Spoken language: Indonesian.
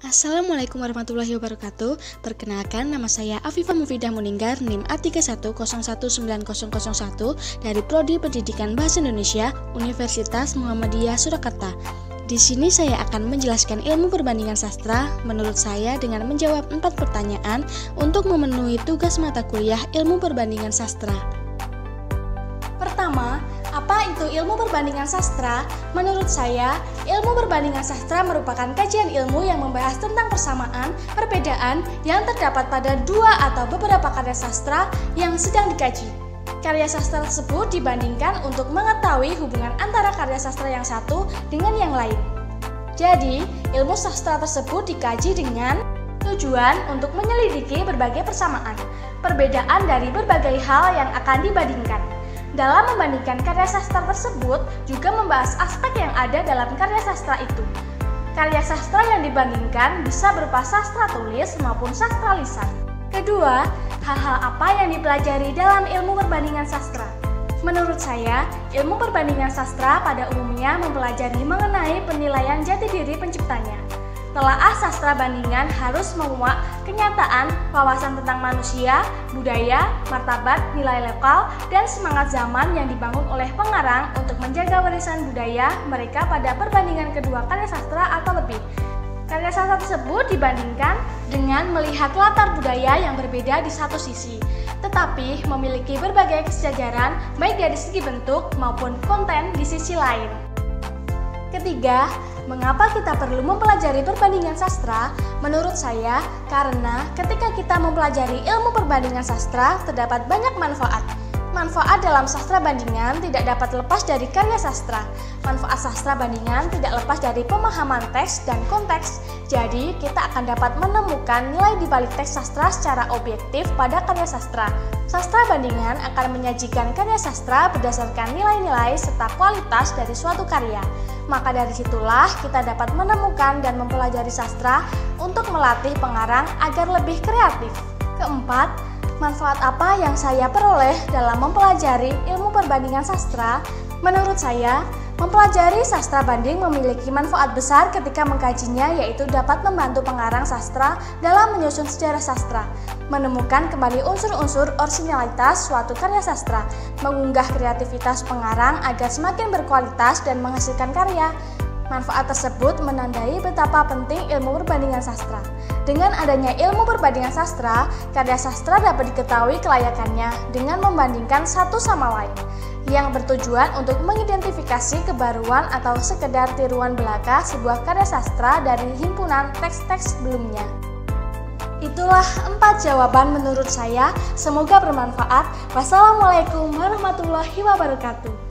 Assalamualaikum warahmatullahi wabarakatuh. Perkenalkan, nama saya Afifah Mufidah Muninggar, NIM A31019001 dari Prodi Pendidikan Bahasa Indonesia, Universitas Muhammadiyah Surakarta. Di sini saya akan menjelaskan ilmu perbandingan sastra menurut saya dengan menjawab 4 pertanyaan untuk memenuhi tugas mata kuliah ilmu perbandingan sastra. Pertama, apa itu ilmu perbandingan sastra? Menurut saya, ilmu perbandingan sastra merupakan kajian ilmu yang membahas tentang persamaan, perbedaan yang terdapat pada dua atau beberapa karya sastra yang sedang dikaji. Karya sastra tersebut dibandingkan untuk mengetahui hubungan antara karya sastra yang satu dengan yang lain. Jadi, ilmu sastra tersebut dikaji dengan tujuan untuk menyelidiki berbagai persamaan, perbedaan dari berbagai hal yang akan dibandingkan. Dalam membandingkan karya sastra tersebut juga membahas aspek yang ada dalam karya sastra itu. Karya sastra yang dibandingkan bisa berupa sastra tulis maupun sastra lisan. Kedua, hal-hal apa yang dipelajari dalam ilmu perbandingan sastra? Menurut saya, ilmu perbandingan sastra pada umumnya mempelajari mengenai penilaian jati diri penciptanya. Telaah sastra bandingan harus memuat kenyataan, wawasan tentang manusia, budaya, martabat, nilai lokal, dan semangat zaman yang dibangun oleh pengarang untuk menjaga warisan budaya mereka pada perbandingan kedua karya sastra atau lebih. Karya sastra tersebut dibandingkan dengan melihat latar budaya yang berbeda di satu sisi, tetapi memiliki berbagai kesejajaran baik dari segi bentuk maupun konten di sisi lain. Ketiga, mengapa kita perlu mempelajari perbandingan sastra? Menurut saya, karena ketika kita mempelajari ilmu perbandingan sastra, terdapat banyak manfaat. Manfaat dalam sastra bandingan tidak dapat lepas dari karya sastra. Manfaat sastra bandingan tidak lepas dari pemahaman teks dan konteks. Jadi, kita akan dapat menemukan nilai di balik teks sastra secara objektif pada karya sastra. Sastra bandingan akan menyajikan karya sastra berdasarkan nilai-nilai serta kualitas dari suatu karya. Maka dari situlah kita dapat menemukan dan mempelajari sastra untuk melatih pengarang agar lebih kreatif. Keempat, manfaat apa yang saya peroleh dalam mempelajari ilmu perbandingan sastra? Menurut saya, mempelajari sastra banding memiliki manfaat besar ketika mengkajinya, yaitu dapat membantu pengarang sastra dalam menyusun sejarah sastra, menemukan kembali unsur-unsur orisinalitas suatu karya sastra, mengunggah kreativitas pengarang agar semakin berkualitas dan menghasilkan karya. Manfaat tersebut menandai betapa penting ilmu perbandingan sastra. Dengan adanya ilmu perbandingan sastra, karya sastra dapat diketahui kelayakannya dengan membandingkan satu sama lain, yang bertujuan untuk mengidentifikasi kebaruan atau sekedar tiruan belaka sebuah karya sastra dari himpunan teks-teks sebelumnya. Itulah 4 jawaban menurut saya, semoga bermanfaat. Wassalamualaikum warahmatullahi wabarakatuh.